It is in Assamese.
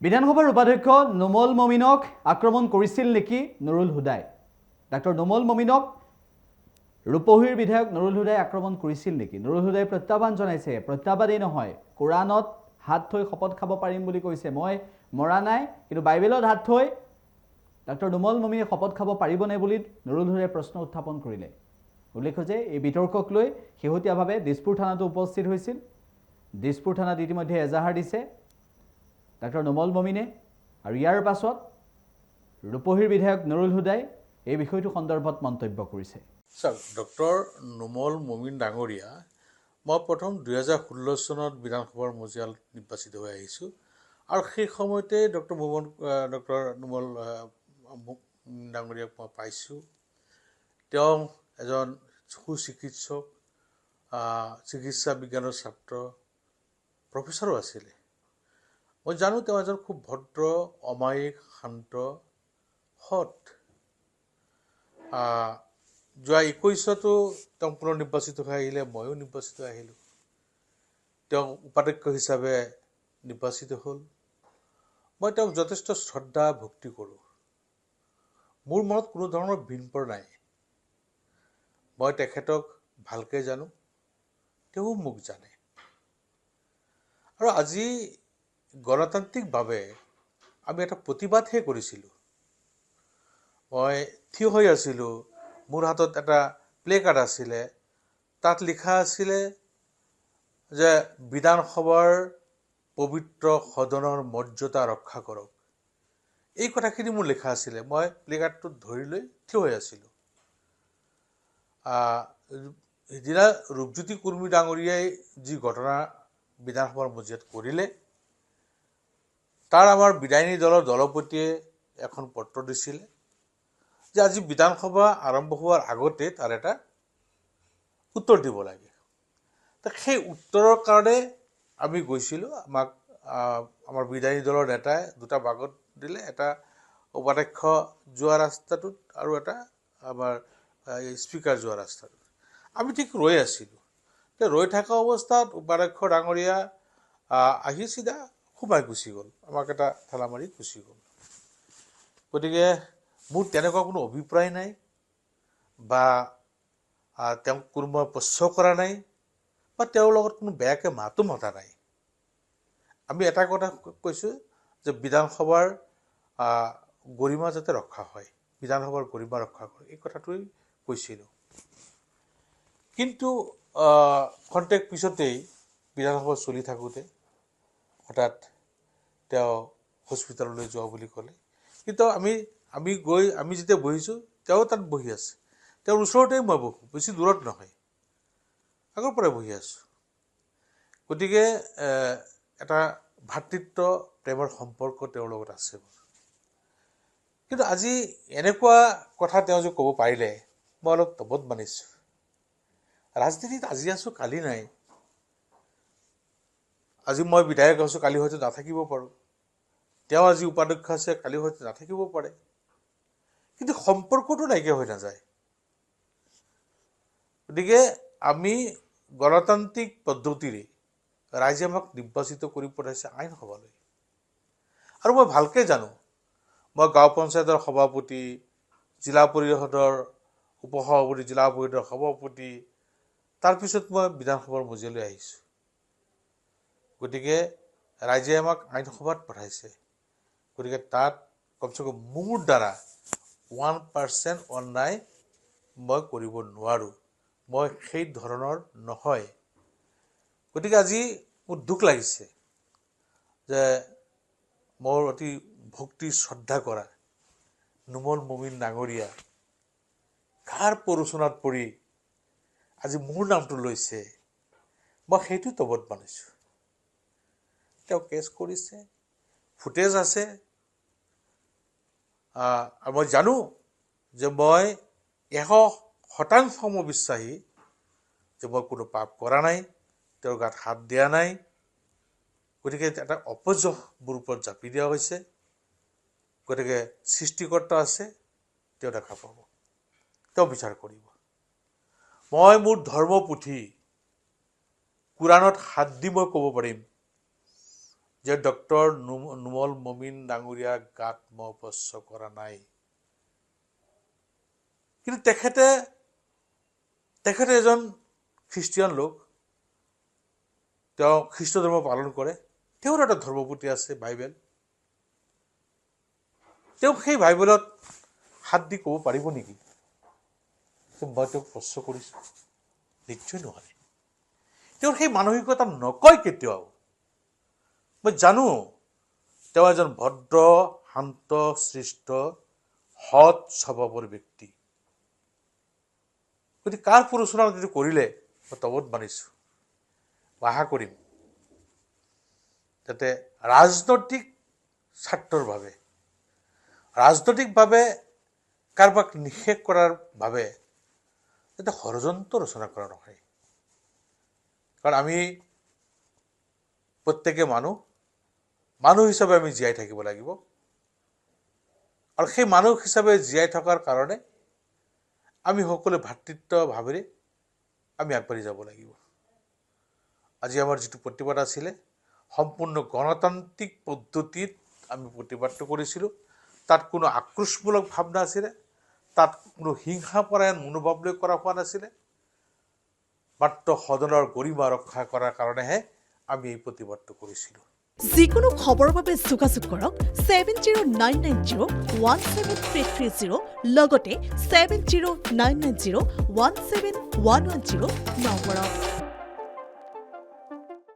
বিধানসভাৰ উপাধ্যক্ষ নোমল মমিনক আক্ৰমণ কৰিছিল নেকি নুৰুল হুদাই ডাক্তৰ নোমল মমিনক ৰূপহীৰ বিধায়ক নুৰুল হুদাই আক্ৰমণ কৰিছিল নেকি নুৰুল হুদাই প্ৰত্যাহ্বান জনাইছে প্ৰত্যাহ্বানেই নহয় কোৰানত হাত থৈ শপত খাব পাৰিম বুলি কৈছে মই মৰা নাই কিন্তু বাইবেলত হাত থৈ ডাক্তৰ নোমল মমিনে শপত খাব পাৰিবনে বুলি নুৰুল হুদাই প্ৰশ্ন উত্থাপন কৰিলে উল্লেখ্য যে এই বিতৰ্কক লৈ শেহতীয়াভাৱে দিছপুৰ থানাতো উপস্থিত হৈছিল দিছপুৰ থানাত ইতিমধ্যে এজাহাৰ দিছে ডাক্তৰ নোমল মমিনে আৰু ইয়াৰ পাছত ৰূপহীৰ বিধায়ক নুৰুল হুদাই এই বিষয়টো সন্দৰ্ভত মন্তব্য কৰিছে স্যাৰ ডক্টৰ নোমল মমিন ডাঙৰীয়া মই প্ৰথম 2016 চনত বিধানসভাৰ মজিয়াল নিৰ্বাচিত হৈ আহিছোঁ আৰু সেই সময়তে ডক্টৰ নোমল ডাঙৰীয়াক মই পাইছোঁ তেওঁ এজন সুচিকিৎসক চিকিৎসা বিজ্ঞানৰ ছাত্ৰ প্ৰফেচৰো আছিলে মই জানো তেওঁ এজন খুব ভদ্ৰ অমায়িক শান্ত সৎ যোৱা 21তো তেওঁ পুনৰ নিৰ্বাচিত হৈ আহিলে ময়ো নিৰ্বাচিত আহিলোঁ তেওঁ উপাধ্যক্ষ হিচাপে নিৰ্বাচিত হ'ল মই তেওঁক যথেষ্ট শ্ৰদ্ধা ভক্তি কৰোঁ মোৰ মনত কোনো ধৰণৰ ভিনপৰ নাই মই তেখেতক ভালকৈ জানো তেওঁ মোক জানে আৰু আজি গণতান্ত্ৰিকভাৱে আমি এটা প্ৰতিবাদহে কৰিছিলোঁ মই থিয় হৈ আছিলোঁ মোৰ হাতত এটা প্লে কাৰ্ড আছিলে তাত লিখা আছিলে যে বিধানসভাৰ পবিত্ৰ সদনৰ মৰ্যাদা ৰক্ষা কৰক এই কথাখিনি মোৰ লিখা আছিলে মই প্লে কাৰ্ডটো ধৰি লৈ থিয় হৈ আছিলোঁ সিদিনা ৰূপজ্যোতি কুৰ্মী ডাঙৰীয়াই যি ঘটনা বিধানসভাৰ মজিয়াত কৰিলে তাৰ আমাৰ বিধায়িনী দলৰ দলপতিয়ে এখন পত্ৰ দিছিলে যে আজি বিধানসভা আৰম্ভ হোৱাৰ আগতে তাৰ এটা উত্তৰ দিব লাগে সেই উত্তৰৰ কাৰণে আমি গৈছিলোঁ আমাক আমাৰ বিধায়িনী দলৰ নেতাই দুটা ভাগত দিলে এটা উপাধ্যক্ষ যোৱা ৰাস্তাটোত আৰু এটা আমাৰ স্পীকাৰ যোৱা ৰাস্তাটোত আমি ঠিক ৰৈ আছিলোঁ ৰৈ থকা অৱস্থাত উপাধ্যক্ষ ডাঙৰীয়া আহি চিধা সোমাই গুচি গ'ল আমাক এটা ঠেলা মাৰি গুচি গ'ল গতিকে মোৰ তেনেকুৱা কোনো অভিপ্ৰায় নাই বা তেওঁক কোনো মই প্ৰশ্ন কৰা নাই বা তেওঁৰ লগত কোনো বেয়াকৈ মাতো মতা নাই আমি এটা কথা কৈছোঁ যে বিধানসভাৰ গৰিমা যাতে ৰক্ষা হয় বিধানসভাৰ গৰিমা ৰক্ষা কৰে এই কথাটোৱেই কৈছিলোঁ কিন্তু খন্তেক পিছতেই বিধানসভা চলি থাকোঁতে হঠাৎ তেওঁ হস্পিটেললৈ যোৱা বুলি ক'লে কিন্তু আমি যেতিয়া বহিছোঁ তেওঁ তাত বহি আছে তেওঁৰ ওচৰতেই মই বহোঁ বেছি দূৰত নহয় আগৰ পৰাই বহি আছোঁ গতিকে এটা ভাতৃত্ব প্ৰেমৰ সম্পৰ্ক তেওঁৰ লগত আছে কিন্তু আজি এনেকুৱা কথা তেওঁ যে ক'ব পাৰিলে মই অলপ তবত মানিছোঁ ৰাজনীতিত আজি আছোঁ কালি নাই আজি মই বিধায়ক আছোঁ কালি হয়তো নাথাকিব পাৰোঁ তেওঁ আজি উপাধ্যক্ষ আছে কালি হয়তো নাথাকিব পাৰে কিন্তু সম্পৰ্কটো নাইকিয়া হৈ নাযায় গতিকে আমি গণতান্ত্ৰিক পদ্ধতিৰে ৰাইজে আমাক নিৰ্বাচিত কৰি পঠাইছে আইনসভালৈ আৰু মই ভালকৈ জানো মই গাঁও পঞ্চায়তৰ সভাপতি জিলা পৰিষদৰ উপসভাপতি জিলা পৰিষদৰ সভাপতি তাৰপিছত মই বিধানসভাৰ মজিয়ালৈ আহিছোঁ গতিকে ৰাইজে আমাক আইনসভাত পঠাইছে গতিকে তাত কমচে কম মোৰ দ্বাৰা 1% অন্যায় মই কৰিব নোৱাৰোঁ মই সেই ধৰণৰ নহয় গতিকে আজি মোৰ দুখ লাগিছে যে মোৰ অতি ভক্তি শ্ৰদ্ধা কৰা নোমল মমিন ডাঙৰীয়া কাৰ প্ৰৰোচনাত পৰি আজি মোৰ নামটো লৈছে মই সেইটো তবত মানিছোঁ তেওঁ কেছ কৰিছে ফুটেজ আছে আৰু মই জানো যে মই 100% মই বিশ্বাসী যে মই কোনো পাপ কৰা নাই তেওঁৰ গাত হাত দিয়া নাই গতিকে এটা অপযশ মোৰ ওপৰত জাপি দিয়া হৈছে গতিকে সৃষ্টিকৰ্তা আছে তেওঁ দেখা পাব তেওঁ বিচাৰ কৰিব মই মোৰ ধৰ্মপুথি কোৰাণত হাত দি মই ক'ব পাৰিম যে ডক্টৰ নুমল মমিন ডাঙৰীয়াক গাত মই স্পৰ্শ কৰা নাই, কিন্তু তেখেতে এজন খ্ৰীষ্টিয়ান লোক, তেওঁ খ্ৰীষ্ট ধৰ্ম পালন কৰে, তেওঁৰ এটা ধৰ্মপুথি আছে বাইবেল, তেওঁ সেই বাইবেলত হাত দি ক'ব পাৰিব নেকি মই তেওঁক স্পৰ্শ কৰিছোঁ? নিশ্চয় নোৱাৰে। তেওঁৰ সেই মানসিকতা নকয় কেতিয়াও। মই জানো তেওঁ এজন ভদ্ৰ, শান্ত, সৃষ্ট, সৎ স্বভাৱৰ ব্যক্তি। গতিকে কাৰ প্ৰৰোচনা যদি কৰিলে মই তবত মানিছোঁ, আশা কৰিম যাতে ৰাজনৈতিক স্বাৰ্থৰ বাবে, ৰাজনৈতিকভাৱে কাৰোবাক নিষেধ কৰাৰ বাবে যাতে ষড়যন্ত্ৰ ৰচনা কৰা নহয়। কাৰণ আমি প্ৰত্যেকে মানুহ হিচাপে আমি জীয়াই থাকিব লাগিব, আৰু সেই মানুহ হিচাপে জীয়াই থকাৰ কাৰণে আমি সকলোৱে ভাতৃত্ব ভাৱেৰে আমি আগবাঢ়ি যাব লাগিব। আজি আমাৰ যিটো প্ৰতিবাদ আছিলে সম্পূৰ্ণ গণতান্ত্ৰিক পদ্ধতিত আমি প্ৰতিবাদটো কৰিছিলোঁ। তাত কোনো আক্ৰোশমূলক ভাৱ নাছিলে, তাত কোনো হিংসাপৰায়ণ মনোভাৱ লৈ কৰা হোৱা নাছিলে। মাত্ৰ সদনৰ গৰিমা ৰক্ষা কৰাৰ কাৰণেহে আমি এই প্ৰতিবাদটো কৰিছিলোঁ। যিকোনো খবৰৰ বাবে যোগাযোগ কৰক 7099017330 লগতে 7099017110 নম্বৰত।